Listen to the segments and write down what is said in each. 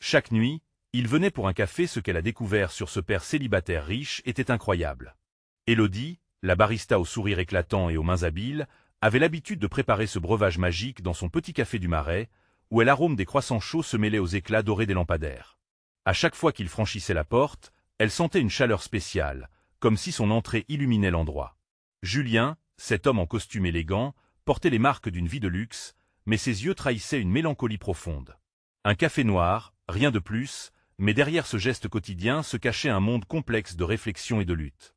Chaque nuit, il venait pour un café. Ce qu'elle a découvert sur ce père célibataire riche était incroyable. Élodie, la barista au sourire éclatant et aux mains habiles, avait l'habitude de préparer ce breuvage magique dans son petit café du Marais, où l'arôme des croissants chauds se mêlait aux éclats dorés des lampadaires. À chaque fois qu'il franchissait la porte, elle sentait une chaleur spéciale, comme si son entrée illuminait l'endroit. Julien, cet homme en costume élégant, portait les marques d'une vie de luxe, mais ses yeux trahissaient une mélancolie profonde. Un café noir, rien de plus, mais derrière ce geste quotidien se cachait un monde complexe de réflexion et de lutte.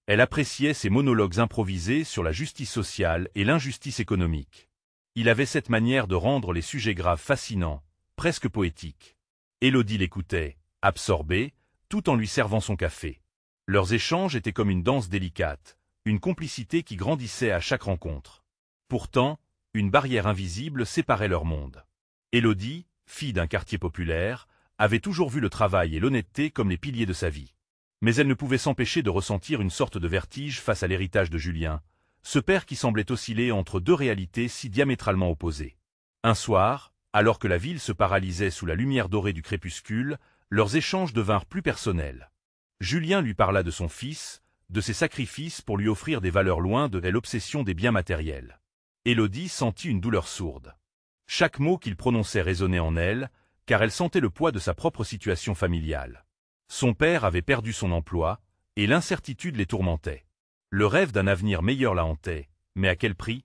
Elle appréciait ses monologues improvisés sur la justice sociale et l'injustice économique. Il avait cette manière de rendre les sujets graves fascinants, presque poétiques. Élodie l'écoutait, absorbée, tout en lui servant son café. Leurs échanges étaient comme une danse délicate, une complicité qui grandissait à chaque rencontre. Pourtant, une barrière invisible séparait leur monde. Élodie, fille d'un quartier populaire, avait toujours vu le travail et l'honnêteté comme les piliers de sa vie. Mais elle ne pouvait s'empêcher de ressentir une sorte de vertige face à l'héritage de Julien, ce père qui semblait osciller entre deux réalités si diamétralement opposées. Un soir, alors que la ville se paralysait sous la lumière dorée du crépuscule, leurs échanges devinrent plus personnels. Julien lui parla de son fils, de ses sacrifices pour lui offrir des valeurs loin de l'obsession des biens matériels. Élodie sentit une douleur sourde. Chaque mot qu'il prononçait résonnait en elle, car elle sentait le poids de sa propre situation familiale. Son père avait perdu son emploi, et l'incertitude les tourmentait. Le rêve d'un avenir meilleur la hantait, mais à quel prix?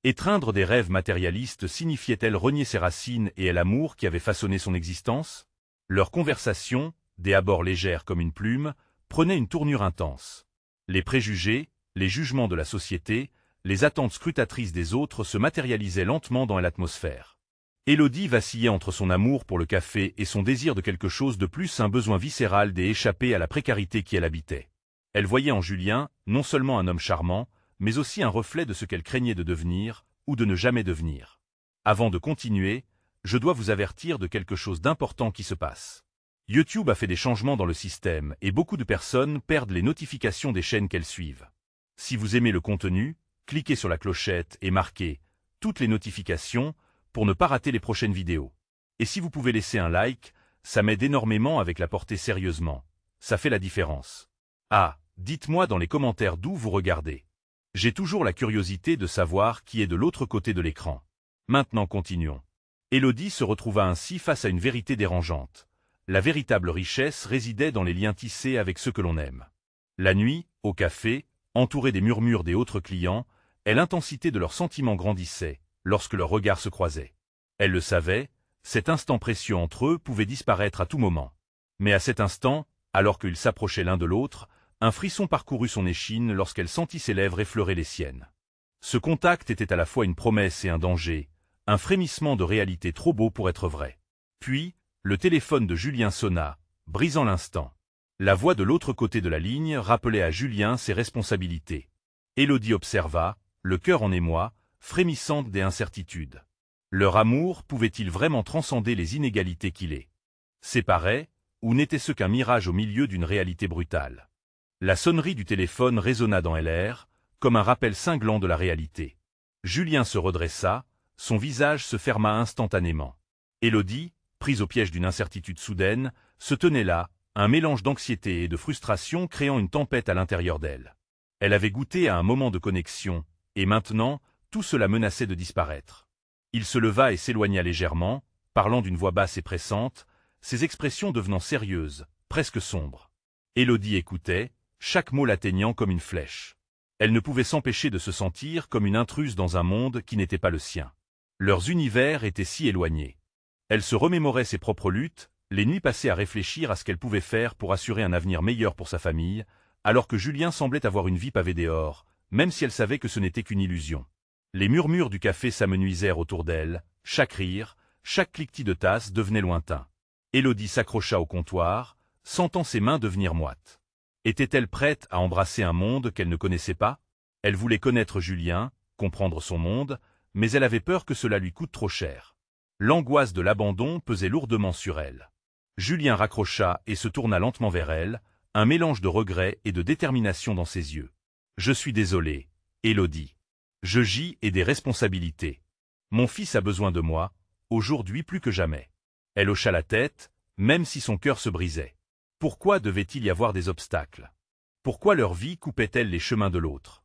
Étreindre des rêves matérialistes signifiait-elle renier ses racines et l'amour qui avait façonné son existence? Leur conversation, des abords légères comme une plume, prenait une tournure intense. Les préjugés, les jugements de la société, les attentes scrutatrices des autres se matérialisaient lentement dans l'atmosphère. Élodie vacillait entre son amour pour le café et son désir de quelque chose de plus, un besoin viscéral d'échapper à la précarité qui elle habitait. Elle voyait en Julien non seulement un homme charmant, mais aussi un reflet de ce qu'elle craignait de devenir, ou de ne jamais devenir. Avant de continuer, je dois vous avertir de quelque chose d'important qui se passe. YouTube a fait des changements dans le système et beaucoup de personnes perdent les notifications des chaînes qu'elles suivent. Si vous aimez le contenu, cliquez sur la clochette et marquez « Toutes les notifications » pour ne pas rater les prochaines vidéos. Et si vous pouvez laisser un like, ça m'aide énormément avec la portée sérieusement. Ça fait la différence. Ah, dites-moi dans les commentaires d'où vous regardez. J'ai toujours la curiosité de savoir qui est de l'autre côté de l'écran. Maintenant continuons. Élodie se retrouva ainsi face à une vérité dérangeante. La véritable richesse résidait dans les liens tissés avec ceux que l'on aime. La nuit, au café, entourée des murmures des autres clients, l'intensité de leurs sentiments grandissait, lorsque leurs regards se croisaient. Elle le savait, cet instant précieux entre eux pouvait disparaître à tout moment. Mais à cet instant, alors qu'ils s'approchaient l'un de l'autre, un frisson parcourut son échine lorsqu'elle sentit ses lèvres effleurer les siennes. Ce contact était à la fois une promesse et un danger, un frémissement de réalité trop beau pour être vrai. Puis, le téléphone de Julien sonna, brisant l'instant. La voix de l'autre côté de la ligne rappelait à Julien ses responsabilités. Élodie observa, le cœur en émoi, frémissante des incertitudes. Leur amour pouvait-il vraiment transcender les inégalités qu'il est? Séparés, ou n'était-ce qu'un mirage au milieu d'une réalité brutale? La sonnerie du téléphone résonna dans l'air, comme un rappel cinglant de la réalité. Julien se redressa, son visage se ferma instantanément. Élodie, prise au piège d'une incertitude soudaine, se tenait là, un mélange d'anxiété et de frustration créant une tempête à l'intérieur d'elle. Elle avait goûté à un moment de connexion, et maintenant, tout cela menaçait de disparaître. Il se leva et s'éloigna légèrement, parlant d'une voix basse et pressante, ses expressions devenant sérieuses, presque sombres. Élodie écoutait, chaque mot l'atteignant comme une flèche. Elle ne pouvait s'empêcher de se sentir comme une intruse dans un monde qui n'était pas le sien. Leurs univers étaient si éloignés. Elle se remémorait ses propres luttes, les nuits passées à réfléchir à ce qu'elle pouvait faire pour assurer un avenir meilleur pour sa famille, alors que Julien semblait avoir une vie pavée d'or, même si elle savait que ce n'était qu'une illusion. Les murmures du café s'amenuisèrent autour d'elle, chaque rire, chaque cliquetis de tasse devenait lointain. Élodie s'accrocha au comptoir, sentant ses mains devenir moites. Était-elle prête à embrasser un monde qu'elle ne connaissait pas? Elle voulait connaître Julien, comprendre son monde, mais elle avait peur que cela lui coûte trop cher. L'angoisse de l'abandon pesait lourdement sur elle. Julien raccrocha et se tourna lentement vers elle, un mélange de regret et de détermination dans ses yeux. « Je suis désolé, Élodie. Je gis et des responsabilités. Mon fils a besoin de moi, aujourd'hui plus que jamais. » Elle hocha la tête, même si son cœur se brisait. Pourquoi devait-il y avoir des obstacles? Pourquoi leur vie coupait-elle les chemins de l'autre?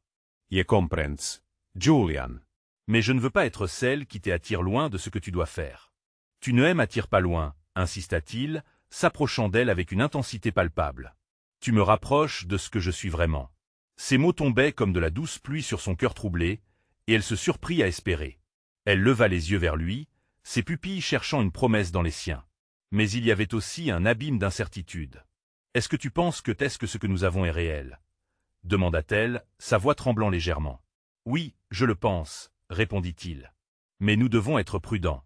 Je comprends, Julian. Mais je ne veux pas être celle qui t'attire loin de ce que tu dois faire. Tu ne m'attires pas loin, insista-t-il, s'approchant d'elle avec une intensité palpable. Tu me rapproches de ce que je suis vraiment. Ces mots tombaient comme de la douce pluie sur son cœur troublé, et elle se surprit à espérer. Elle leva les yeux vers lui, ses pupilles cherchant une promesse dans les siens. Mais il y avait aussi un abîme d'incertitude. « Est-ce que tu penses que ce que nous avons est réel ?» demanda-t-elle, sa voix tremblant légèrement. « Oui, je le pense, » répondit-il. « Mais nous devons être prudents.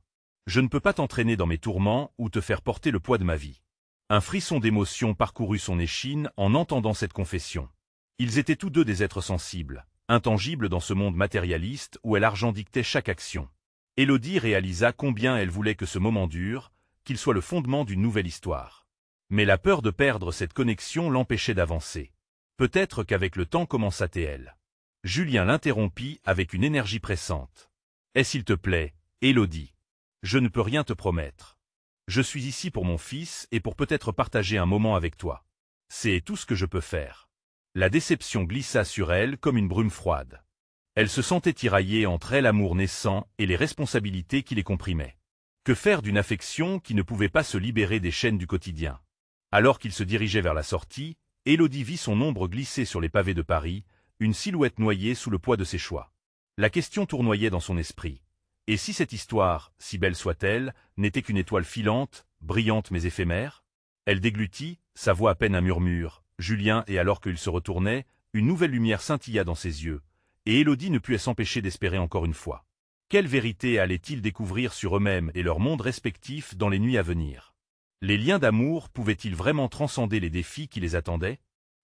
Je ne peux pas t'entraîner dans mes tourments ou te faire porter le poids de ma vie. » Un frisson d'émotion parcourut son échine en entendant cette confession. Ils étaient tous deux des êtres sensibles, intangibles dans ce monde matérialiste où l'argent dictait chaque action. Élodie réalisa combien elle voulait que ce moment dure, qu'il soit le fondement d'une nouvelle histoire. Mais la peur de perdre cette connexion l'empêchait d'avancer. Peut-être qu'avec le temps commença-t-elle. Julien l'interrompit avec une énergie pressante. « S'il te plaît, Élodie. Je ne peux rien te promettre. Je suis ici pour mon fils et pour peut-être partager un moment avec toi. C'est tout ce que je peux faire. » La déception glissa sur elle comme une brume froide. Elle se sentait tiraillée entre l'amour naissant et les responsabilités qui les comprimaient. Que faire d'une affection qui ne pouvait pas se libérer des chaînes du quotidien? Alors qu'il se dirigeait vers la sortie, Élodie vit son ombre glisser sur les pavés de Paris, une silhouette noyée sous le poids de ses choix. La question tournoyait dans son esprit. Et si cette histoire, si belle soit-elle, n'était qu'une étoile filante, brillante mais éphémère? Elle déglutit, sa voix à peine un murmure, Julien, et alors qu'il se retournait, une nouvelle lumière scintilla dans ses yeux, et Élodie ne put s'empêcher d'espérer encore une fois. Quelle vérité allaient-ils découvrir sur eux-mêmes et leurs mondes respectifs dans les nuits à venir? Les liens d'amour pouvaient-ils vraiment transcender les défis qui les attendaient?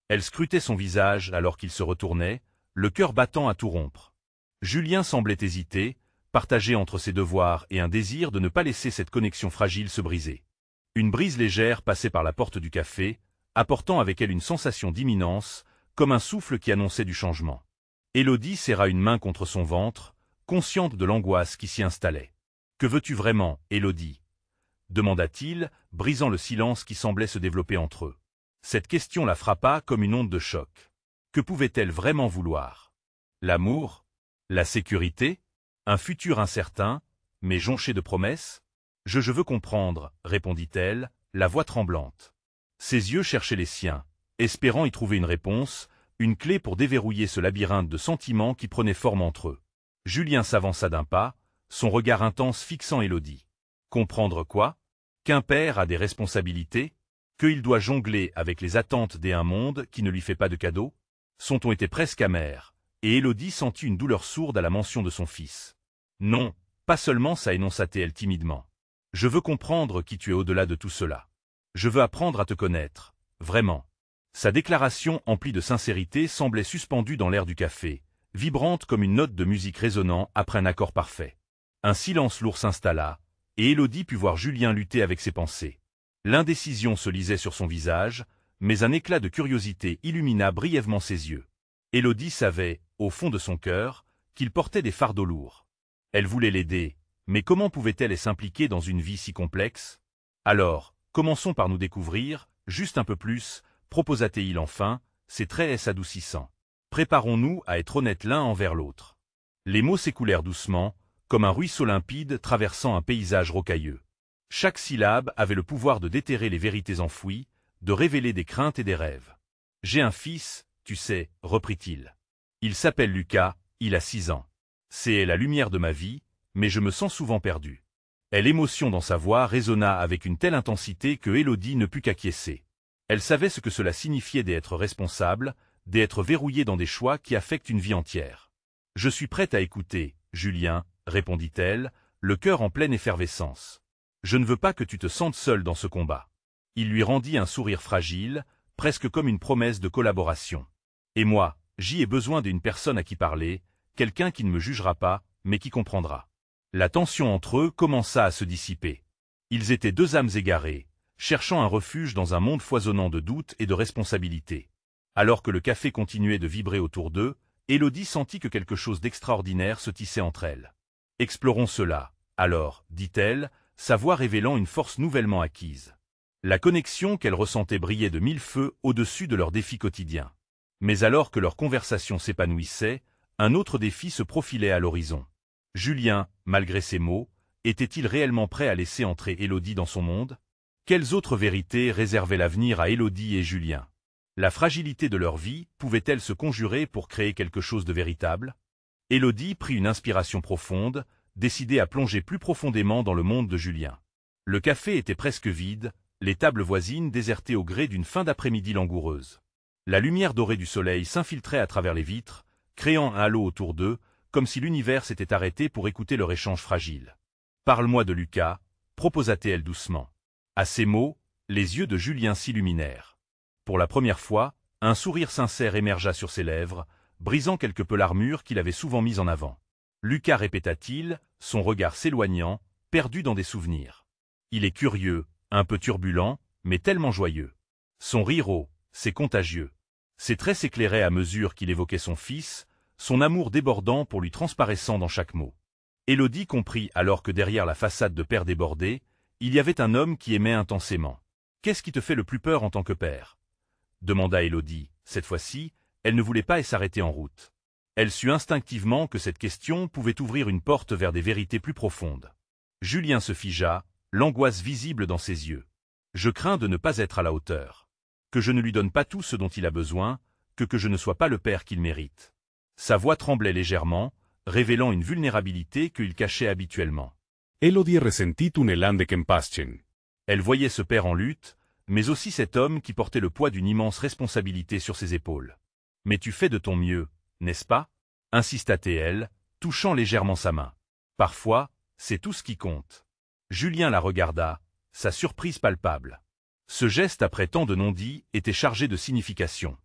Elle scrutait son visage alors qu'il se retournait, le cœur battant à tout rompre. Julien semblait hésiter, partagé entre ses devoirs et un désir de ne pas laisser cette connexion fragile se briser. Une brise légère passait par la porte du café, apportant avec elle une sensation d'imminence, comme un souffle qui annonçait du changement. Élodie serra une main contre son ventre, consciente de l'angoisse qui s'y installait. « Que veux-tu vraiment, Élodie ?» demanda-t-il, brisant le silence qui semblait se développer entre eux. Cette question la frappa comme une onde de choc. Que pouvait-elle vraiment vouloir? L'amour? La sécurité? Un futur incertain, mais jonché de promesses? Je veux comprendre, répondit-elle, la voix tremblante. Ses yeux cherchaient les siens, espérant y trouver une réponse, une clé pour déverrouiller ce labyrinthe de sentiments qui prenait forme entre eux. Julien s'avança d'un pas, son regard intense fixant Élodie. Comprendre quoi? Qu'un père a des responsabilités? Qu'il doit jongler avec les attentes d'un monde qui ne lui fait pas de cadeaux? Son ton était presque amer, et Élodie sentit une douleur sourde à la mention de son fils. Non, pas seulement ça, énonça-t-elle timidement. Je veux comprendre qui tu es au-delà de tout cela. Je veux apprendre à te connaître, vraiment. Sa déclaration emplie de sincérité semblait suspendue dans l'air du café, vibrante comme une note de musique résonnant après un accord parfait. Un silence lourd s'installa, et Élodie put voir Julien lutter avec ses pensées. L'indécision se lisait sur son visage, mais un éclat de curiosité illumina brièvement ses yeux. Élodie savait, au fond de son cœur, qu'il portait des fardeaux lourds. Elle voulait l'aider, mais comment pouvait-elle s'impliquer dans une vie si complexe? Alors, commençons par nous découvrir, juste un peu plus, proposa-t-il enfin, ses traits s'adoucissant. Préparons-nous à être honnêtes l'un envers l'autre. Les mots s'écoulèrent doucement, comme un ruisseau limpide traversant un paysage rocailleux. Chaque syllabe avait le pouvoir de déterrer les vérités enfouies, de révéler des craintes et des rêves. « J'ai un fils, tu sais, reprit-il. Il s'appelle Lucas, il a 6 ans. C'est la lumière de ma vie, mais je me sens souvent perdu. » L'émotion dans sa voix résonna avec une telle intensité que Élodie ne put qu'acquiescer. Elle savait ce que cela signifiait d'être responsable, d'être verrouillé dans des choix qui affectent une vie entière. « Je suis prête à écouter, Julien, » répondit-elle, le cœur en pleine effervescence. « Je ne veux pas que tu te sentes seul dans ce combat. » Il lui rendit un sourire fragile, presque comme une promesse de collaboration. « Et moi, j'y ai besoin d'une personne à qui parler, quelqu'un qui ne me jugera pas, mais qui comprendra. » La tension entre eux commença à se dissiper. Ils étaient deux âmes égarées, cherchant un refuge dans un monde foisonnant de doutes et de responsabilités. Alors que le café continuait de vibrer autour d'eux, Élodie sentit que quelque chose d'extraordinaire se tissait entre elles. « Explorons cela, alors, dit-elle, sa voix révélant une force nouvellement acquise. La connexion qu'elle ressentait brillait de mille feux au-dessus de leurs défis quotidiens. Mais alors que leur conversation s'épanouissait, un autre défi se profilait à l'horizon. Julien, malgré ses mots, était-il réellement prêt à laisser entrer Élodie dans son monde? Quelles autres vérités réservaient l'avenir à Élodie et Julien? La fragilité de leur vie pouvait-elle se conjurer pour créer quelque chose de véritable? Élodie prit une inspiration profonde, décidée à plonger plus profondément dans le monde de Julien. Le café était presque vide, les tables voisines désertées au gré d'une fin d'après-midi langoureuse. La lumière dorée du soleil s'infiltrait à travers les vitres, créant un halo autour d'eux, comme si l'univers s'était arrêté pour écouter leur échange fragile. « Parle-moi de Lucas », proposa-t-elle doucement. À ces mots, les yeux de Julien s'illuminèrent. Pour la première fois, un sourire sincère émergea sur ses lèvres, brisant quelque peu l'armure qu'il avait souvent mise en avant. « Lucas » répéta-t-il, son regard s'éloignant, perdu dans des souvenirs. « Il est curieux, un peu turbulent, mais tellement joyeux. Son rire c'est contagieux. » Ses traits s'éclairaient à mesure qu'il évoquait son fils, son amour débordant pour lui transparaissant dans chaque mot. Élodie comprit alors que derrière la façade de père débordé, il y avait un homme qui aimait intensément. « Qu'est-ce qui te fait le plus peur en tant que père ?» demanda Élodie. Cette fois-ci, elle ne voulait pas s'arrêter en route. Elle sut instinctivement que cette question pouvait ouvrir une porte vers des vérités plus profondes. Julien se figea, l'angoisse visible dans ses yeux. « Je crains de ne pas être à la hauteur. Que je ne lui donne pas tout ce dont il a besoin, que je ne sois pas le père qu'il mérite. » Sa voix tremblait légèrement, révélant une vulnérabilité qu'il cachait habituellement. Élodie ressentit un élan de compassion. Elle voyait ce père en lutte, mais aussi cet homme qui portait le poids d'une immense responsabilité sur ses épaules. « Mais tu fais de ton mieux, n'est-ce pas ?» insista-t-elle, touchant légèrement sa main. « Parfois, c'est tout ce qui compte. » Julien la regarda, sa surprise palpable. Ce geste après tant de non-dits était chargé de signification.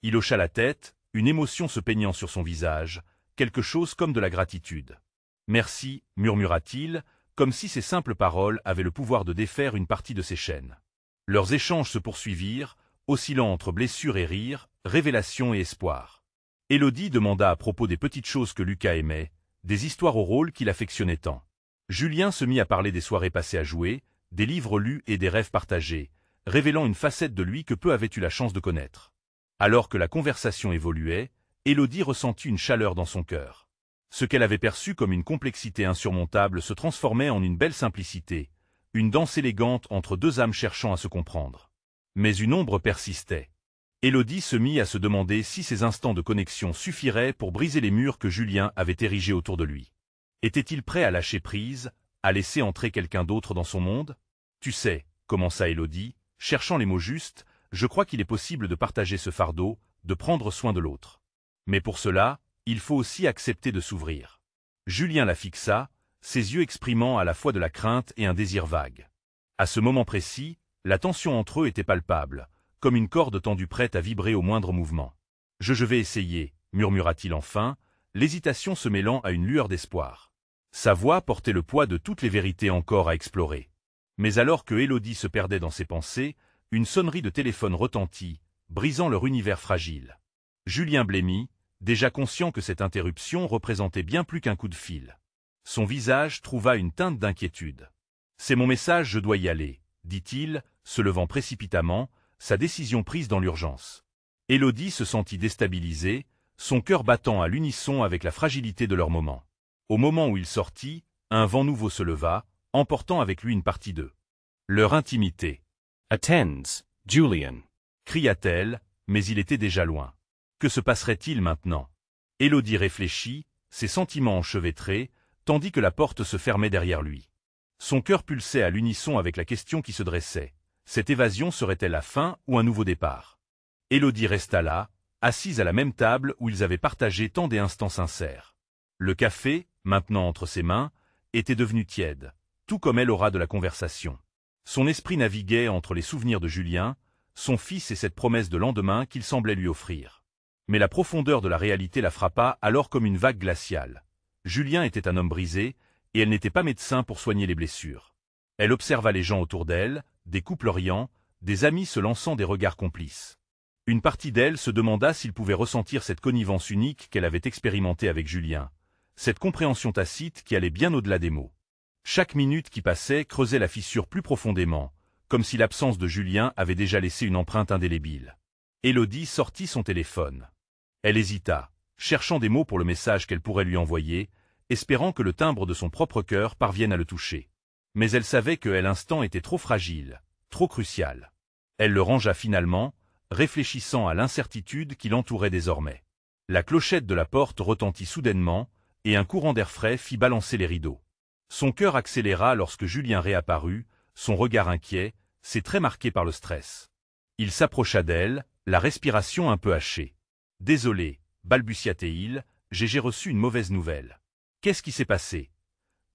Il hocha la tête, une émotion se peignant sur son visage, quelque chose comme de la gratitude. « Merci » murmura-t-il, comme si ces simples paroles avaient le pouvoir de défaire une partie de ses chaînes. Leurs échanges se poursuivirent, oscillant entre blessure et rire, révélation et espoir. Élodie demanda à propos des petites choses que Lucas aimait, des histoires au rôle qu'il affectionnait tant. Julien se mit à parler des soirées passées à jouer, des livres lus et des rêves partagés, révélant une facette de lui que peu avaient eu la chance de connaître. Alors que la conversation évoluait, Élodie ressentit une chaleur dans son cœur. Ce qu'elle avait perçu comme une complexité insurmontable se transformait en une belle simplicité, une danse élégante entre deux âmes cherchant à se comprendre. Mais une ombre persistait. Élodie se mit à se demander si ces instants de connexion suffiraient pour briser les murs que Julien avait érigés autour de lui. Était-il prêt à lâcher prise, à laisser entrer quelqu'un d'autre dans son monde? « Tu sais » commença Élodie, cherchant les mots justes, « je crois qu'il est possible de partager ce fardeau, de prendre soin de l'autre. Mais pour cela, il faut aussi accepter de s'ouvrir. » Julien la fixa, ses yeux exprimant à la fois de la crainte et un désir vague. À ce moment précis, la tension entre eux était palpable, comme une corde tendue prête à vibrer au moindre mouvement. « Je vais essayer » murmura-t-il enfin, l'hésitation se mêlant à une lueur d'espoir. Sa voix portait le poids de toutes les vérités encore à explorer. Mais alors que Élodie se perdait dans ses pensées, une sonnerie de téléphone retentit, brisant leur univers fragile. Julien blêmit, déjà conscient que cette interruption représentait bien plus qu'un coup de fil. Son visage trouva une teinte d'inquiétude. « C'est mon message, je dois y aller », dit-il, se levant précipitamment, sa décision prise dans l'urgence. Élodie se sentit déstabilisée, son cœur battant à l'unisson avec la fragilité de leur moment. Au moment où il sortit, un vent nouveau se leva, emportant avec lui une partie d'eux. Leur intimité. « Attends, Julien » cria-t-elle, mais il était déjà loin. Que se passerait-il maintenant? Élodie réfléchit, ses sentiments enchevêtrés, tandis que la porte se fermait derrière lui. Son cœur pulsait à l'unisson avec la question qui se dressait. Cette évasion serait-elle la fin ou un nouveau départ? Élodie resta là, assise à la même table où ils avaient partagé tant d'instants sincères. Le café, maintenant entre ses mains, était devenu tiède, tout comme elle aura de la conversation. Son esprit naviguait entre les souvenirs de Julien, son fils et cette promesse de lendemain qu'il semblait lui offrir. Mais la profondeur de la réalité la frappa alors comme une vague glaciale. Julien était un homme brisé, et elle n'était pas médecin pour soigner les blessures. Elle observa les gens autour d'elle, des couples riant, des amis se lançant des regards complices. Une partie d'elle se demanda s'il pouvait ressentir cette connivence unique qu'elle avait expérimentée avec Julien, cette compréhension tacite qui allait bien au-delà des mots. Chaque minute qui passait creusait la fissure plus profondément, comme si l'absence de Julien avait déjà laissé une empreinte indélébile. Élodie sortit son téléphone. Elle hésita, cherchant des mots pour le message qu'elle pourrait lui envoyer, espérant que le timbre de son propre cœur parvienne à le toucher. Mais elle savait que l'instant était trop fragile, trop crucial. Elle le rangea finalement, réfléchissant à l'incertitude qui l'entourait désormais. La clochette de la porte retentit soudainement, et un courant d'air frais fit balancer les rideaux. Son cœur accéléra lorsque Julien réapparut, son regard inquiet, ses traits marqués par le stress. Il s'approcha d'elle, la respiration un peu hachée. « Désolé, balbutia-t-il, j'ai reçu une mauvaise nouvelle. »« Qu'est-ce qui s'est passé ?»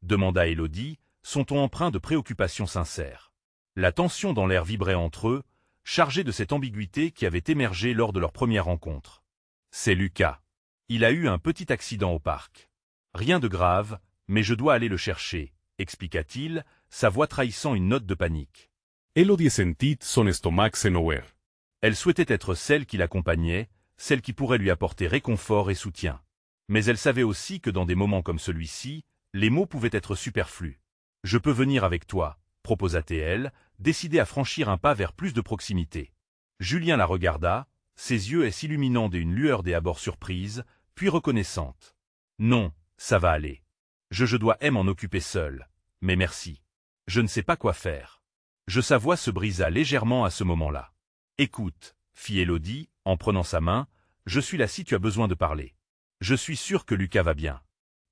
demanda Élodie, son ton empreint de préoccupation sincère. La tension dans l'air vibrait entre eux, chargée de cette ambiguïté qui avait émergé lors de leur première rencontre. « C'est Lucas. Il a eu un petit accident au parc. Rien de grave, mais je dois aller le chercher, » expliqua-t-il, sa voix trahissant une note de panique. Élodie sentit son estomac se nouer. Elle souhaitait être celle qui l'accompagnait, celle qui pourrait lui apporter réconfort et soutien. Mais elle savait aussi que dans des moments comme celui-ci, les mots pouvaient être superflus. « Je peux venir avec toi », proposa-t-elle, décidée à franchir un pas vers plus de proximité. Julien la regarda, ses yeux s'illuminant d'une lueur des abords surprise, puis reconnaissante. « Non, ça va aller. Je dois m'en occuper seule, mais merci. Je ne sais pas quoi faire. » Sa voix se brisa légèrement à ce moment-là. « Écoute, » fit Élodie, en prenant sa main, « je suis là si tu as besoin de parler. Je suis sûre que Lucas va bien. »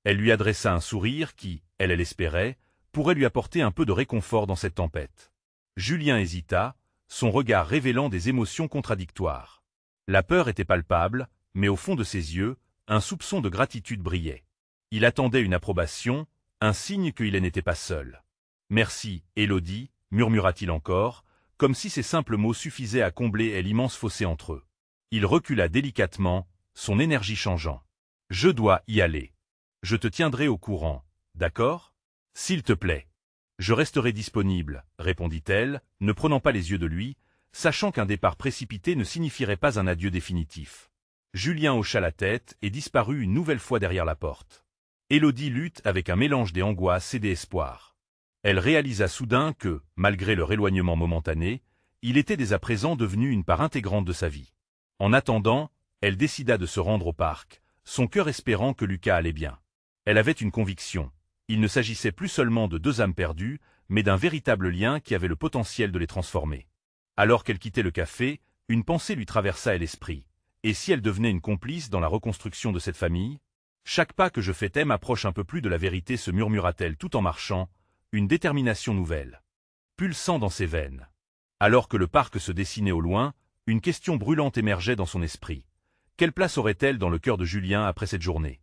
Elle lui adressa un sourire qui, elle l'espérait, pourrait lui apporter un peu de réconfort dans cette tempête. Julien hésita, son regard révélant des émotions contradictoires. La peur était palpable, mais au fond de ses yeux, un soupçon de gratitude brillait. Il attendait une approbation, un signe qu'il n'était pas seul. « Merci, Élodie », murmura-t-il encore, comme si ces simples mots suffisaient à combler l'immense fossé entre eux. Il recula délicatement, son énergie changeant. « Je dois y aller. Je te tiendrai au courant, d'accord ? S'il te plaît. »« Je resterai disponible, » répondit-elle, ne prenant pas les yeux de lui, sachant qu'un départ précipité ne signifierait pas un adieu définitif. Julien hocha la tête et disparut une nouvelle fois derrière la porte. Élodie lutte avec un mélange des angoisses et des espoirs. Elle réalisa soudain que, malgré leur éloignement momentané, il était dès à présent devenu une part intégrante de sa vie. En attendant, elle décida de se rendre au parc, son cœur espérant que Lucas allait bien. Elle avait une conviction. Il ne s'agissait plus seulement de deux âmes perdues, mais d'un véritable lien qui avait le potentiel de les transformer. Alors qu'elle quittait le café, une pensée lui traversa l'esprit. Et si elle devenait une complice dans la reconstruction de cette famille ? Chaque pas que je fais m'approche un peu plus de la vérité, se murmura-t-elle tout en marchant, une détermination nouvelle, pulsant dans ses veines. Alors que le parc se dessinait au loin, une question brûlante émergeait dans son esprit. Quelle place aurait-elle dans le cœur de Julien après cette journée ?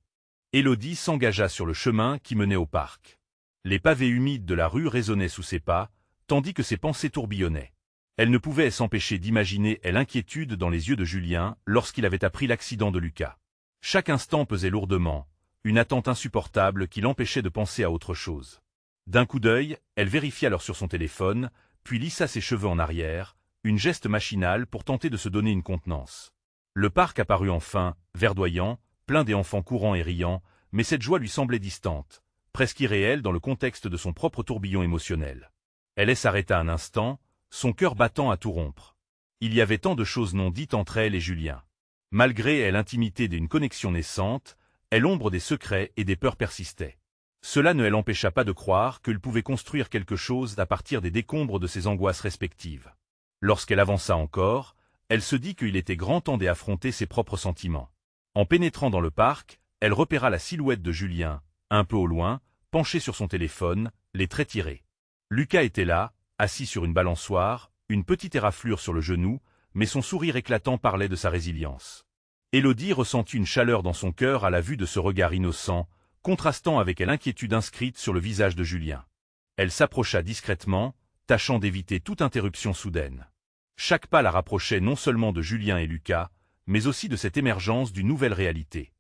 Élodie s'engagea sur le chemin qui menait au parc. Les pavés humides de la rue résonnaient sous ses pas, tandis que ses pensées tourbillonnaient. Elle ne pouvait s'empêcher d'imaginer l'inquiétude dans les yeux de Julien lorsqu'il avait appris l'accident de Lucas. Chaque instant pesait lourdement, une attente insupportable qui l'empêchait de penser à autre chose. D'un coup d'œil, elle vérifia l'heure sur son téléphone, puis lissa ses cheveux en arrière, une geste machinal pour tenter de se donner une contenance. Le parc apparut enfin, verdoyant, plein des enfants courant et riant, mais cette joie lui semblait distante, presque irréelle dans le contexte de son propre tourbillon émotionnel. Elle s'arrêta un instant, son cœur battant à tout rompre. Il y avait tant de choses non dites entre elle et Julien. Malgré l'intimité d'une connexion naissante, l'ombre des secrets et des peurs persistait. Cela ne l'empêcha pas de croire qu'il pouvait construire quelque chose à partir des décombres de ses angoisses respectives. Lorsqu'elle avança encore, elle se dit qu'il était grand temps d'affronter ses propres sentiments. En pénétrant dans le parc, elle repéra la silhouette de Julien, un peu au loin, penché sur son téléphone, les traits tirés. Lucas était là, assis sur une balançoire, une petite éraflure sur le genou, mais son sourire éclatant parlait de sa résilience. Élodie ressentit une chaleur dans son cœur à la vue de ce regard innocent, contrastant avec l'inquiétude inscrite sur le visage de Julien. Elle s'approcha discrètement, tâchant d'éviter toute interruption soudaine. Chaque pas la rapprochait non seulement de Julien et Lucas, mais aussi de cette émergence d'une nouvelle réalité.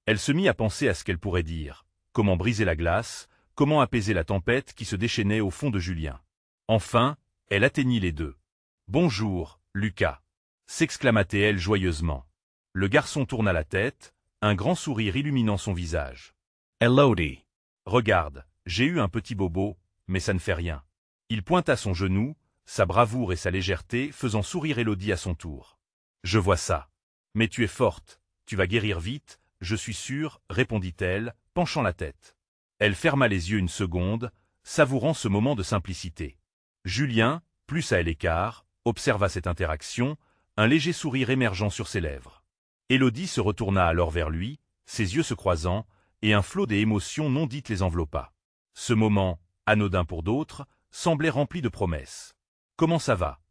Elle se mit à penser à ce qu'elle pourrait dire, comment briser la glace, comment apaiser la tempête qui se déchaînait au fond de Julien. Enfin, elle atteignit les deux. « Bonjour, Lucas » s'exclama-t-elle joyeusement. Le garçon tourna la tête, un grand sourire illuminant son visage. « Élodie. Regarde, j'ai eu un petit bobo, mais ça ne fait rien. » Il pointa son genou, sa bravoure et sa légèreté faisant sourire Élodie à son tour. « Je vois ça. Mais tu es forte, tu vas guérir vite, je suis sûre, répondit-elle, penchant la tête. Elle ferma les yeux une seconde, savourant ce moment de simplicité. Julien, plus à l'écart, observa cette interaction, un léger sourire émergeant sur ses lèvres. Élodie se retourna alors vers lui, ses yeux se croisant, et un flot des émotions non dites les enveloppa. Ce moment, anodin pour d'autres, semblait rempli de promesses. « Comment ça va »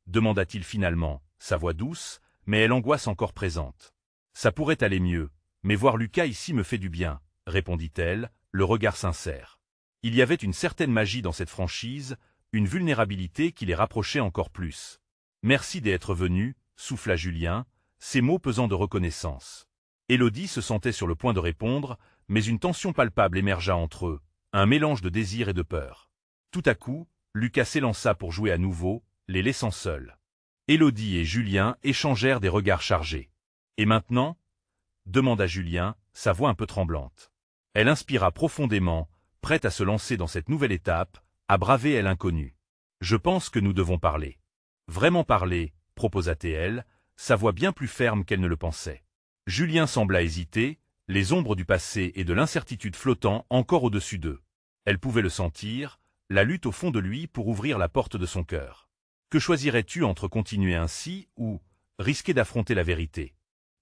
demanda-t-il finalement, sa voix douce, mais elle angoisse encore présente. « Ça pourrait aller mieux, mais voir Lucas ici me fait du bien, » répondit-elle, le regard sincère. Il y avait une certaine magie dans cette franchise, une vulnérabilité qui les rapprochait encore plus. « Merci d'être venu, souffla Julien, ses mots pesant de reconnaissance. Élodie se sentait sur le point de répondre, mais une tension palpable émergea entre eux, un mélange de désir et de peur. Tout à coup, Lucas s'élança pour jouer à nouveau, les laissant seuls. Élodie et Julien échangèrent des regards chargés. « Et maintenant » demanda Julien, sa voix un peu tremblante. Elle inspira profondément, prête à se lancer dans cette nouvelle étape, à braver l'inconnu. « Je pense que nous devons parler. »« Vraiment parler » proposa-t-elle, sa voix bien plus ferme qu'elle ne le pensait. Julien sembla hésiter, les ombres du passé et de l'incertitude flottant encore au-dessus d'eux. Elle pouvait le sentir, la lutte au fond de lui pour ouvrir la porte de son cœur. Que choisirais-tu entre continuer ainsi ou risquer d'affronter la vérité ?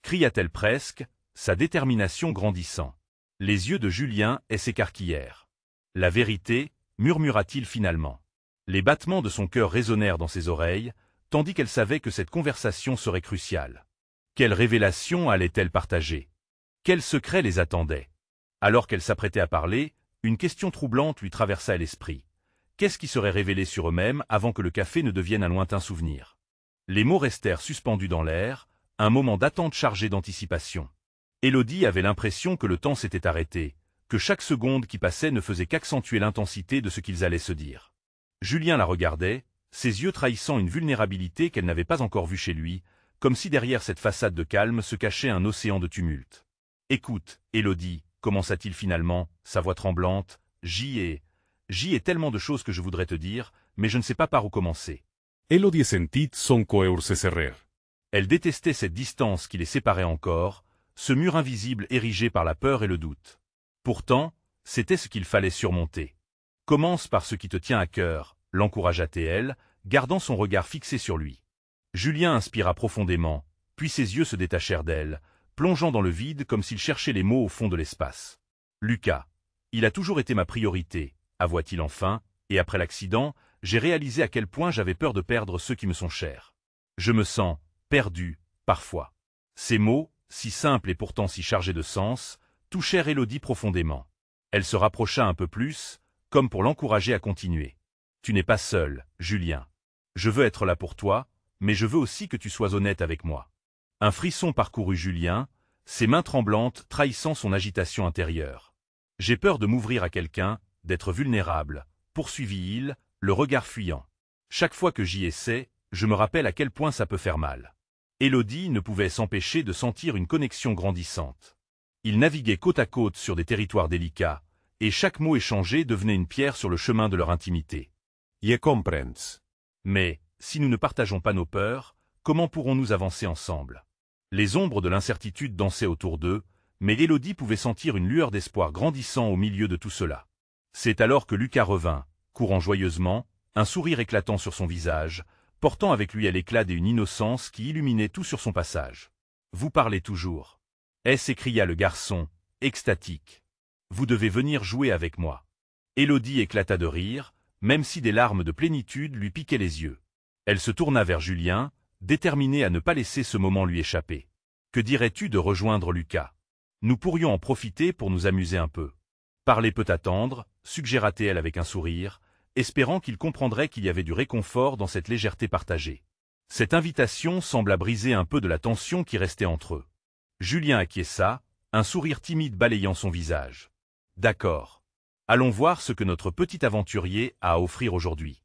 Cria-t-elle presque, sa détermination grandissant. Les yeux de Julien s'écarquillèrent. La vérité, murmura-t-il finalement. Les battements de son cœur résonnèrent dans ses oreilles, tandis qu'elle savait que cette conversation serait cruciale. Quelle révélation allait-elle partager? Quel secret les attendait? Alors qu'elle s'apprêtait à parler, une question troublante lui traversa l'esprit. Qu'est-ce qui serait révélé sur eux-mêmes avant que le café ne devienne un lointain souvenir? Les mots restèrent suspendus dans l'air, un moment d'attente chargé d'anticipation. Élodie avait l'impression que le temps s'était arrêté, que chaque seconde qui passait ne faisait qu'accentuer l'intensité de ce qu'ils allaient se dire. Julien la regardait, ses yeux trahissant une vulnérabilité qu'elle n'avait pas encore vue chez lui, comme si derrière cette façade de calme se cachait un océan de tumulte. « Écoute, Élodie, commença-t-il finalement, sa voix tremblante, j'y ai tellement de choses que je voudrais te dire, mais je ne sais pas par où commencer. » Élodie sentit son cœur se serrer. Elle détestait cette distance qui les séparait encore, ce mur invisible érigé par la peur et le doute. Pourtant, c'était ce qu'il fallait surmonter. « Commence par ce qui te tient à cœur », l'encouragea-t-elle, gardant son regard fixé sur lui. Julien inspira profondément, puis ses yeux se détachèrent d'elle, plongeant dans le vide comme s'il cherchait les mots au fond de l'espace. « Lucas, il a toujours été ma priorité, » avoua-t-il enfin, et après l'accident, j'ai réalisé à quel point j'avais peur de perdre ceux qui me sont chers. Je me sens perdu, parfois. Ces mots, si simples et pourtant si chargés de sens, touchèrent Élodie profondément. Elle se rapprocha un peu plus, comme pour l'encourager à continuer. « Tu n'es pas seul, Julien. Je veux être là pour toi, mais je veux aussi que tu sois honnête avec moi. » Un frisson parcourut Julien, ses mains tremblantes trahissant son agitation intérieure. « J'ai peur de m'ouvrir à quelqu'un, d'être vulnérable, » poursuivit-il, le regard fuyant. « Chaque fois que j'y essaie, je me rappelle à quel point ça peut faire mal. » Élodie ne pouvait s'empêcher de sentir une connexion grandissante. Ils naviguaient côte à côte sur des territoires délicats, et chaque mot échangé devenait une pierre sur le chemin de leur intimité. « Je comprends. Mais, si nous ne partageons pas nos peurs, comment pourrons-nous avancer ensemble ?» Les ombres de l'incertitude dansaient autour d'eux, mais Élodie pouvait sentir une lueur d'espoir grandissant au milieu de tout cela. C'est alors que Lucas revint, courant joyeusement, un sourire éclatant sur son visage, portant avec lui à l'éclat d'une innocence qui illuminait tout sur son passage. « Vous parlez toujours. » s'écria le garçon, extatique. « Vous devez venir jouer avec moi. » Élodie éclata de rire, même si des larmes de plénitude lui piquaient les yeux. Elle se tourna vers Julien, déterminée à ne pas laisser ce moment lui échapper. « Que dirais-tu de rejoindre Lucas? Nous pourrions en profiter pour nous amuser un peu. » « Parler peut attendre, » suggéra-t-elle avec un sourire, espérant qu'il comprendrait qu'il y avait du réconfort dans cette légèreté partagée. Cette invitation sembla briser un peu de la tension qui restait entre eux. Julien acquiesça, un sourire timide balayant son visage. « D'accord. Allons voir ce que notre petit aventurier a à offrir aujourd'hui. »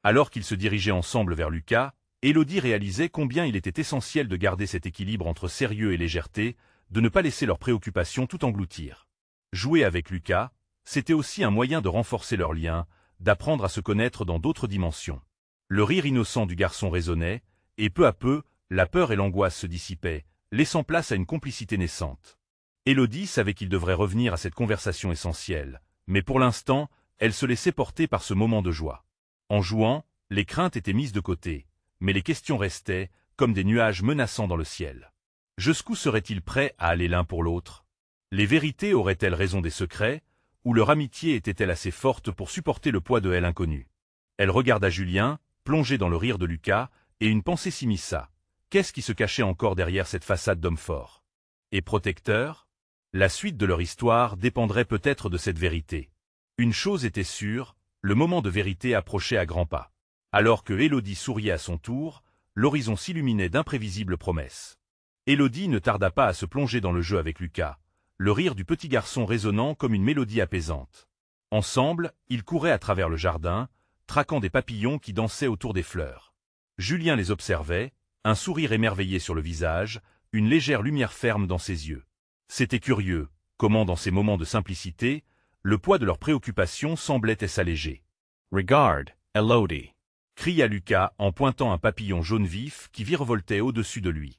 Alors qu'ils se dirigeaient ensemble vers Lucas, Élodie réalisait combien il était essentiel de garder cet équilibre entre sérieux et légèreté, de ne pas laisser leurs préoccupations tout engloutir. Jouer avec Lucas, c'était aussi un moyen de renforcer leur lien, d'apprendre à se connaître dans d'autres dimensions. Le rire innocent du garçon résonnait, et peu à peu, la peur et l'angoisse se dissipaient, laissant place à une complicité naissante. Élodie savait qu'il devrait revenir à cette conversation essentielle, mais pour l'instant, elle se laissait porter par ce moment de joie. En jouant, les craintes étaient mises de côté, mais les questions restaient, comme des nuages menaçants dans le ciel. Jusqu'où seraient-ils prêts à aller l'un pour l'autre? Les vérités auraient-elles raison des secrets, ou leur amitié était-elle assez forte pour supporter le poids de elle inconnue? Elle regarda Julien, plongé dans le rire de Lucas, et une pensée s'immisça. Qu'est-ce qui se cachait encore derrière cette façade d'homme fort et protecteur? La suite de leur histoire dépendrait peut-être de cette vérité. Une chose était sûre, le moment de vérité approchait à grands pas. Alors que Élodie souriait à son tour, l'horizon s'illuminait d'imprévisibles promesses. Élodie ne tarda pas à se plonger dans le jeu avec Lucas, le rire du petit garçon résonnant comme une mélodie apaisante. Ensemble, ils couraient à travers le jardin, traquant des papillons qui dansaient autour des fleurs. Julien les observait, un sourire émerveillé sur le visage, une légère lumière ferme dans ses yeux. C'était curieux, comment dans ces moments de simplicité, le poids de leurs préoccupations semblait s'alléger. « Regarde, Élodie !» cria Lucas en pointant un papillon jaune vif qui virevoltait au-dessus de lui.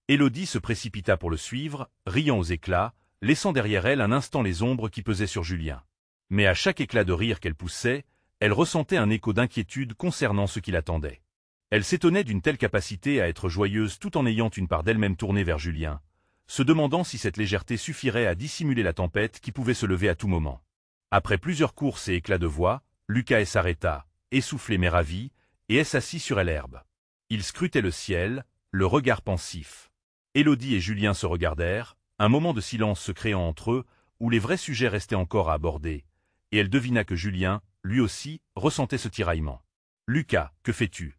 Élodie se précipita pour le suivre, riant aux éclats, laissant derrière elle un instant les ombres qui pesaient sur Julien. Mais à chaque éclat de rire qu'elle poussait, elle ressentait un écho d'inquiétude concernant ce qui l'attendait. Elle s'étonnait d'une telle capacité à être joyeuse tout en ayant une part d'elle-même tournée vers Julien, se demandant si cette légèreté suffirait à dissimuler la tempête qui pouvait se lever à tout moment. Après plusieurs courses et éclats de voix, Lucas s'arrêta, essoufflé mais ravi, et s'assit sur l'herbe. Il scrutait le ciel, le regard pensif. Élodie et Julien se regardèrent, un moment de silence se créant entre eux, où les vrais sujets restaient encore à aborder, et elle devina que Julien, lui aussi, ressentait ce tiraillement. « Lucas, que fais-tu »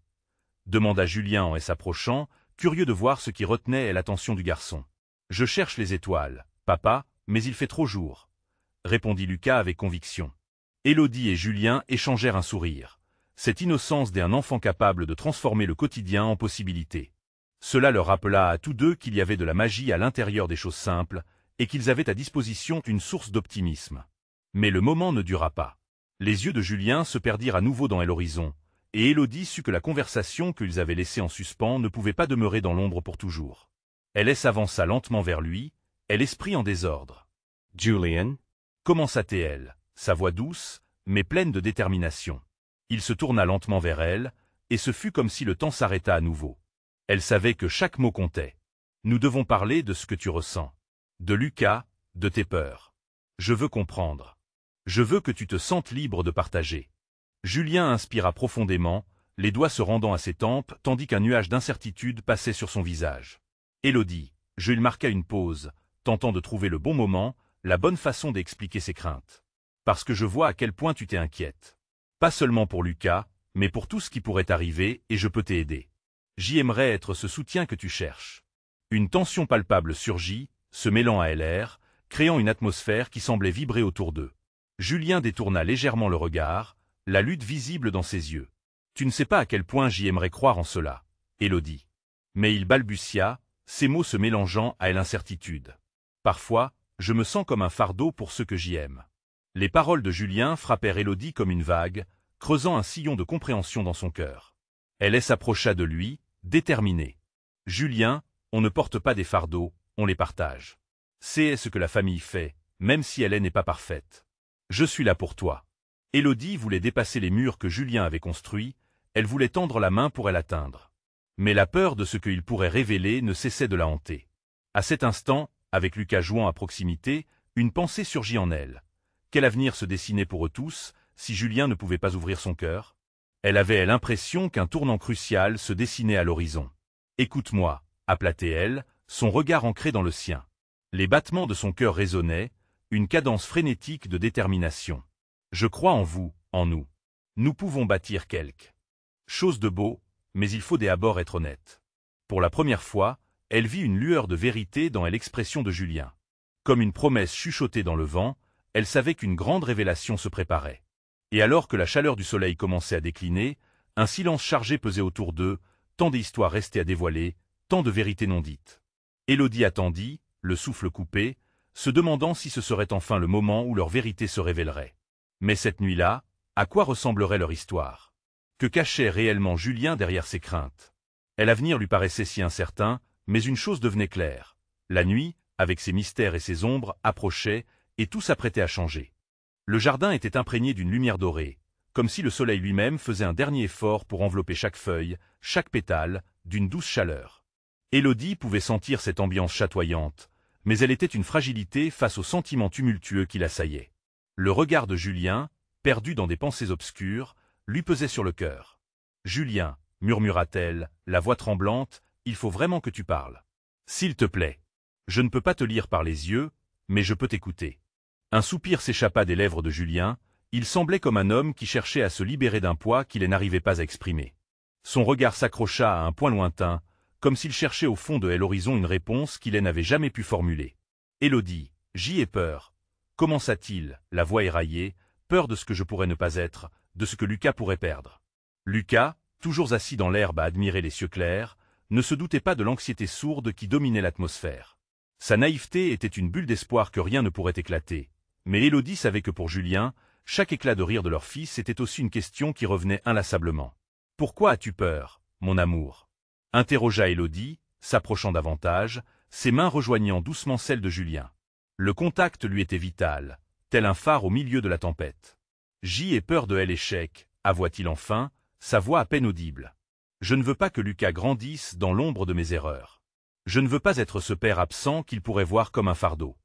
demanda Julien en s'approchant, curieux de voir ce qui retenait l'attention du garçon. « Je cherche les étoiles, papa, mais il fait trop jour » répondit Lucas avec conviction. Élodie et Julien échangèrent un sourire, cette innocence d'un enfant capable de transformer le quotidien en possibilité. Cela leur rappela à tous deux qu'il y avait de la magie à l'intérieur des choses simples, et qu'ils avaient à disposition une source d'optimisme. Mais le moment ne dura pas. Les yeux de Julien se perdirent à nouveau dans l'horizon, et Élodie sut que la conversation qu'ils avaient laissée en suspens ne pouvait pas demeurer dans l'ombre pour toujours. Elle s'avança lentement vers lui, l'esprit en désordre. « Julien » commença-t-elle, sa voix douce, mais pleine de détermination. Il se tourna lentement vers elle, et ce fut comme si le temps s'arrêta à nouveau. Elle savait que chaque mot comptait. « Nous devons parler de ce que tu ressens. De Lucas, de tes peurs. Je veux comprendre. Je veux que tu te sentes libre de partager. » Julien inspira profondément, les doigts se rendant à ses tempes, tandis qu'un nuage d'incertitude passait sur son visage. « Élodie » il marqua une pause, tentant de trouver le bon moment, la bonne façon d'expliquer ses craintes. « Parce que je vois à quel point tu t'es inquiète. Pas seulement pour Lucas, mais pour tout ce qui pourrait arriver, et je peux t'aider. J'y aimerais être ce soutien que tu cherches. » Une tension palpable surgit, se mêlant à l'air, créant une atmosphère qui semblait vibrer autour d'eux. Julien détourna légèrement le regard, la lutte visible dans ses yeux. « Tu ne sais pas à quel point j'y aimerais croire en cela, Élodie. » Mais il balbutia, ses mots se mélangeant à l'incertitude. « Parfois, je me sens comme un fardeau pour ceux que j'y aime. » Les paroles de Julien frappèrent Élodie comme une vague, creusant un sillon de compréhension dans son cœur. Elle s'approcha de lui, déterminée. « Julien, on ne porte pas des fardeaux, on les partage. C'est ce que la famille fait, même si elle n'est pas parfaite. Je suis là pour toi. » Élodie voulait dépasser les murs que Julien avait construits, elle voulait tendre la main pour l'atteindre. Mais la peur de ce qu'il pourrait révéler ne cessait de la hanter. À cet instant, avec Lucas jouant à proximité, une pensée surgit en elle. Quel avenir se dessinait pour eux tous, si Julien ne pouvait pas ouvrir son cœur? Elle avait l'impression qu'un tournant crucial se dessinait à l'horizon. « Écoute-moi » appela-t-elle, son regard ancré dans le sien. Les battements de son cœur résonnaient, une cadence frénétique de détermination. « Je crois en vous, en nous. Nous pouvons bâtir quelque chose de beau, mais il faut d'abord être honnête. » Pour la première fois, elle vit une lueur de vérité dans l'expression de Julien. Comme une promesse chuchotée dans le vent, elle savait qu'une grande révélation se préparait. Et alors que la chaleur du soleil commençait à décliner, un silence chargé pesait autour d'eux, tant d'histoires restées à dévoiler, tant de vérités non dites. Élodie attendit, le souffle coupé, se demandant si ce serait enfin le moment où leur vérité se révélerait. Mais cette nuit-là, à quoi ressemblerait leur histoire? Que cachait réellement Julien derrière ses craintes? L'avenir lui paraissait si incertain, mais une chose devenait claire. La nuit, avec ses mystères et ses ombres, approchait, et tout s'apprêtait à changer. Le jardin était imprégné d'une lumière dorée, comme si le soleil lui-même faisait un dernier effort pour envelopper chaque feuille, chaque pétale, d'une douce chaleur. Élodie pouvait sentir cette ambiance chatoyante, mais elle était une fragilité face aux sentiments tumultueux qui l'assaillaient. Le regard de Julien, perdu dans des pensées obscures, lui pesait sur le cœur. « Julien, murmura-t-elle, la voix tremblante, il faut vraiment que tu parles. S'il te plaît. Je ne peux pas te lire par les yeux, mais je peux t'écouter. » Un soupir s'échappa des lèvres de Julien, il semblait comme un homme qui cherchait à se libérer d'un poids qu'il n'arrivait pas à exprimer. Son regard s'accrocha à un point lointain, comme s'il cherchait au fond de l'horizon une réponse qu'il n'avait jamais pu formuler. « Élodie, j'y ai peur. » Commença-t-il, la voix éraillée, peur de ce que je pourrais ne pas être, de ce que Lucas pourrait perdre. Lucas, toujours assis dans l'herbe à admirer les cieux clairs, ne se doutait pas de l'anxiété sourde qui dominait l'atmosphère. Sa naïveté était une bulle d'espoir que rien ne pourrait éclater. Mais Élodie savait que pour Julien, chaque éclat de rire de leur fils était aussi une question qui revenait inlassablement. « Pourquoi as-tu peur, mon amour ?» interrogea Élodie, s'approchant davantage, ses mains rejoignant doucement celles de Julien. Le contact lui était vital, tel un phare au milieu de la tempête. « J'y ai peur de l'échec, avoua-t-il enfin, sa voix à peine audible. Je ne veux pas que Lucas grandisse dans l'ombre de mes erreurs. Je ne veux pas être ce père absent qu'il pourrait voir comme un fardeau. »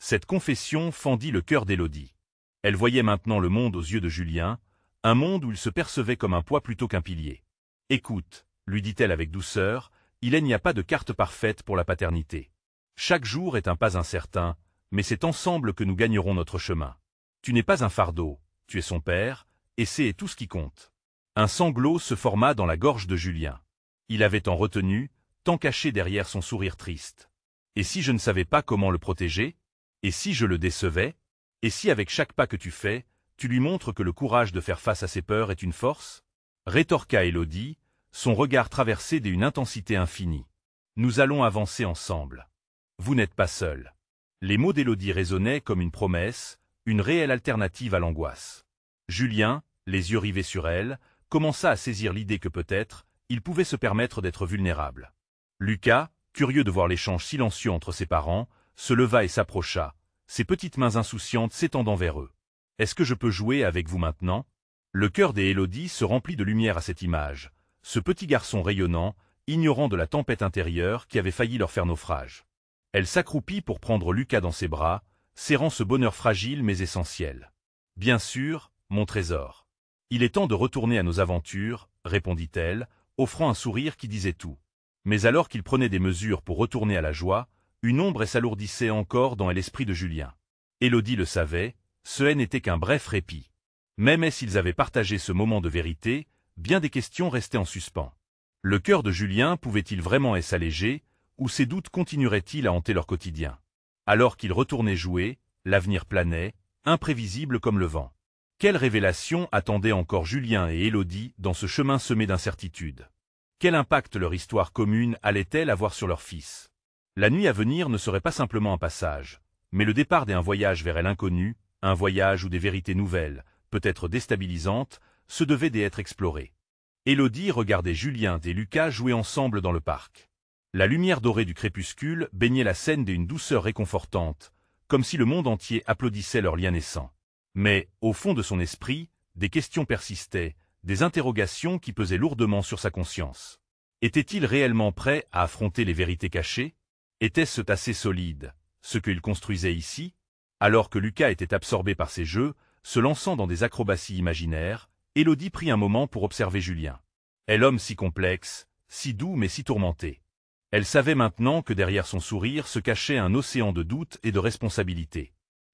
Cette confession fendit le cœur d'Élodie. Elle voyait maintenant le monde aux yeux de Julien, un monde où il se percevait comme un poids plutôt qu'un pilier. « Écoute, » lui dit-elle avec douceur, « il n'y a pas de carte parfaite pour la paternité. Chaque jour est un pas incertain, mais c'est ensemble que nous gagnerons notre chemin. Tu n'es pas un fardeau, tu es son père, et c'est tout ce qui compte. » Un sanglot se forma dans la gorge de Julien. Il avait tant retenu, tant caché derrière son sourire triste. Et si je ne savais pas comment le protéger? Et si je le décevais? Et si avec chaque pas que tu fais, tu lui montres que le courage de faire face à ses peurs est une force? Rétorqua Élodie, son regard traversé d'une intensité infinie. Nous allons avancer ensemble. Vous n'êtes pas seul. Les mots d'Élodie résonnaient comme une promesse, une réelle alternative à l'angoisse. Julien, les yeux rivés sur elle, commença à saisir l'idée que peut-être, il pouvait se permettre d'être vulnérable. Lucas, curieux de voir l'échange silencieux entre ses parents, se leva et s'approcha, ses petites mains insouciantes s'étendant vers eux. « Est-ce que je peux jouer avec vous maintenant ?» Le cœur d'Élodie se remplit de lumière à cette image, ce petit garçon rayonnant, ignorant de la tempête intérieure qui avait failli leur faire naufrage. Elle s'accroupit pour prendre Lucas dans ses bras, serrant ce bonheur fragile mais essentiel. « Bien sûr, mon trésor. Il est temps de retourner à nos aventures, » répondit-elle, offrant un sourire qui disait tout. Mais alors qu'il prenait des mesures pour retourner à la joie, une ombre s'alourdissait encore dans l'esprit de Julien. Élodie le savait, ce n'était qu'un bref répit. Même s'ils avaient partagé ce moment de vérité, bien des questions restaient en suspens. Le cœur de Julien pouvait-il vraiment s'alléger, ou ses doutes continueraient-ils à hanter leur quotidien? Alors qu'il retournait jouer, l'avenir planait, imprévisible comme le vent. Quelle révélation attendaient encore Julien et Élodie dans ce chemin semé d'incertitudes? Quel impact leur histoire commune allait-elle avoir sur leur fils? La nuit à venir ne serait pas simplement un passage, mais le départ d'un voyage vers l'inconnu, un voyage où des vérités nouvelles, peut-être déstabilisantes, se devaient d'être explorées. Élodie regardait Julien et Lucas jouer ensemble dans le parc. La lumière dorée du crépuscule baignait la scène d'une douceur réconfortante, comme si le monde entier applaudissait leur lien naissant. Mais, au fond de son esprit, des questions persistaient, des interrogations qui pesaient lourdement sur sa conscience. Était-il réellement prêt à affronter les vérités cachées? Était-ce assez solide, ce qu'il construisait ici? Alors que Lucas était absorbé par ses jeux, se lançant dans des acrobaties imaginaires, Élodie prit un moment pour observer Julien. L'homme si complexe, si doux mais si tourmenté. Elle savait maintenant que derrière son sourire se cachait un océan de doutes et de responsabilités.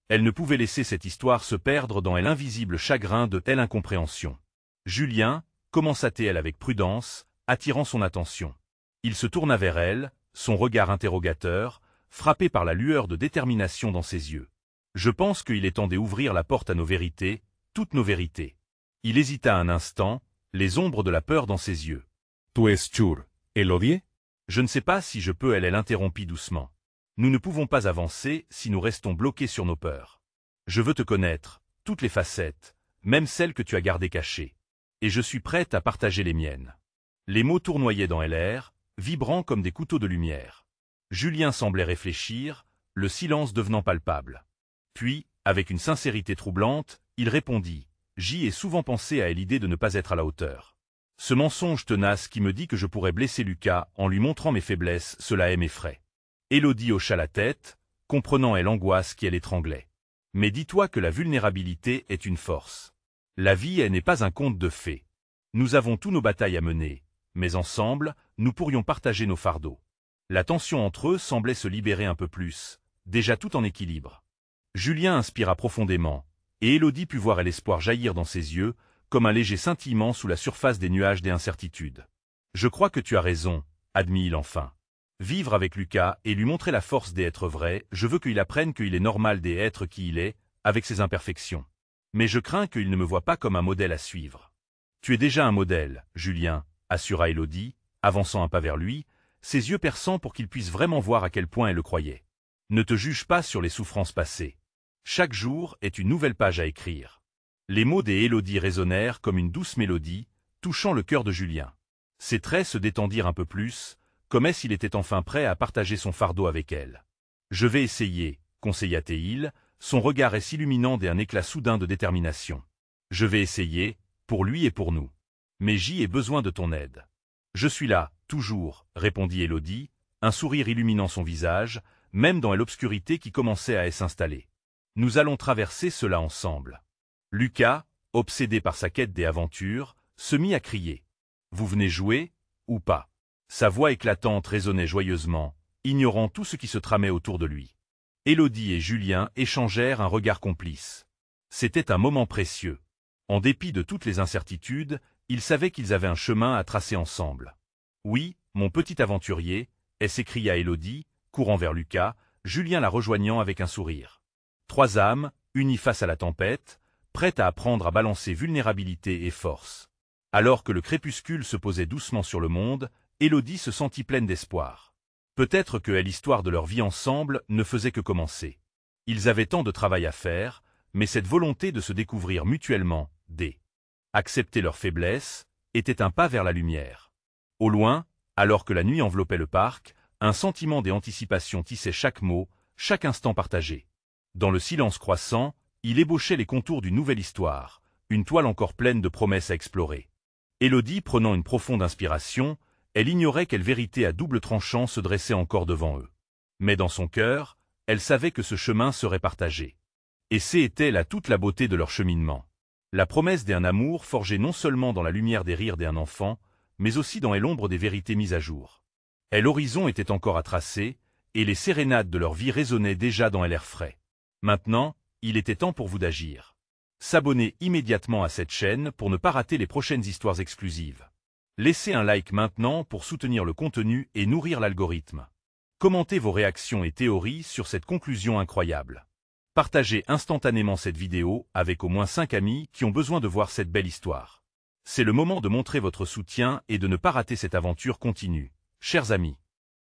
Elle ne pouvait laisser cette histoire se perdre dans l'invisible chagrin de telle incompréhension. « Julien » commença-t-elle avec prudence, attirant son attention. Il se tourna vers elle, son regard interrogateur, frappé par la lueur de détermination dans ses yeux. « Je pense qu'il est temps d'ouvrir la porte à nos vérités, toutes nos vérités. » Il hésita un instant, les ombres de la peur dans ses yeux. « Tu es sûr, Élodie ?» Je ne sais pas si je peux, elle l'interrompit doucement. Nous ne pouvons pas avancer si nous restons bloqués sur nos peurs. Je veux te connaître, toutes les facettes, même celles que tu as gardées cachées. Et je suis prête à partager les miennes. Les mots tournoyaient dans l'air, vibrant comme des couteaux de lumière. Julien semblait réfléchir, le silence devenant palpable. Puis, avec une sincérité troublante, il répondit « J'y ai souvent pensé à l'idée de ne pas être à la hauteur. Ce mensonge tenace qui me dit que je pourrais blesser Lucas en lui montrant mes faiblesses, cela m'effraie. » Élodie hocha la tête, comprenant l'angoisse qui l'étranglait. « Mais dis-toi que la vulnérabilité est une force. La vie, elle n'est pas un conte de fées. Nous avons tous nos batailles à mener, mais ensemble, nous pourrions partager nos fardeaux. » La tension entre eux semblait se libérer un peu plus, déjà tout en équilibre. Julien inspira profondément, et Élodie put voir l'espoir jaillir dans ses yeux, comme un léger scintillement sous la surface des nuages des incertitudes. « Je crois que tu as raison, » admit-il enfin. « Vivre avec Lucas et lui montrer la force d'être vrai, je veux qu'il apprenne qu'il est normal d'être qui il est, avec ses imperfections. Mais je crains qu'il ne me voie pas comme un modèle à suivre. »« Tu es déjà un modèle, Julien, » assura Élodie, avançant un pas vers lui, ses yeux perçants pour qu'il puisse vraiment voir à quel point elle le croyait. « Ne te juge pas sur les souffrances passées. Chaque jour est une nouvelle page à écrire. » Les mots des Élodie résonnèrent comme une douce mélodie, touchant le cœur de Julien. Ses traits se détendirent un peu plus, comme s'il était enfin prêt à partager son fardeau avec elle. « Je vais essayer, » conseilla-t-il, son regard s'illuminant d'un éclat soudain de détermination. « Je vais essayer, pour lui et pour nous. Mais j'y ai besoin de ton aide. »« Je suis là, toujours, » répondit Élodie, un sourire illuminant son visage, même dans l'obscurité qui commençait à s'installer. « Nous allons traverser cela ensemble. » Lucas, obsédé par sa quête des aventures, se mit à crier. « Vous venez jouer, ou pas ?» Sa voix éclatante résonnait joyeusement, ignorant tout ce qui se tramait autour de lui. Élodie et Julien échangèrent un regard complice. C'était un moment précieux. En dépit de toutes les incertitudes, ils savaient qu'ils avaient un chemin à tracer ensemble. « Oui, mon petit aventurier », s'écria Élodie, courant vers Lucas, Julien la rejoignant avec un sourire. Trois âmes, unies face à la tempête, prêtes à apprendre à balancer vulnérabilité et force. Alors que le crépuscule se posait doucement sur le monde, Élodie se sentit pleine d'espoir. Peut-être que l'histoire de leur vie ensemble ne faisait que commencer. Ils avaient tant de travail à faire, mais cette volonté de se découvrir mutuellement, d'accepter leurs faiblesses, était un pas vers la lumière. Au loin, alors que la nuit enveloppait le parc, un sentiment d'anticipation tissait chaque mot, chaque instant partagé. Dans le silence croissant, il ébauchait les contours d'une nouvelle histoire, une toile encore pleine de promesses à explorer. Élodie, prenant une profonde inspiration, elle ignorait quelle vérité à double tranchant se dressait encore devant eux. Mais dans son cœur, elle savait que ce chemin serait partagé. Et c'était là toute la beauté de leur cheminement. La promesse d'un amour forgé non seulement dans la lumière des rires d'un enfant, mais aussi dans l'ombre des vérités mises à jour. Et l'horizon était encore à tracer, et les sérénades de leur vie résonnaient déjà dans l'air frais. Maintenant, il était temps pour vous d'agir. S'abonner immédiatement à cette chaîne pour ne pas rater les prochaines histoires exclusives. Laissez un like maintenant pour soutenir le contenu et nourrir l'algorithme. Commentez vos réactions et théories sur cette conclusion incroyable. Partagez instantanément cette vidéo avec au moins 5 amis qui ont besoin de voir cette belle histoire. C'est le moment de montrer votre soutien et de ne pas rater cette aventure continue. Chers amis.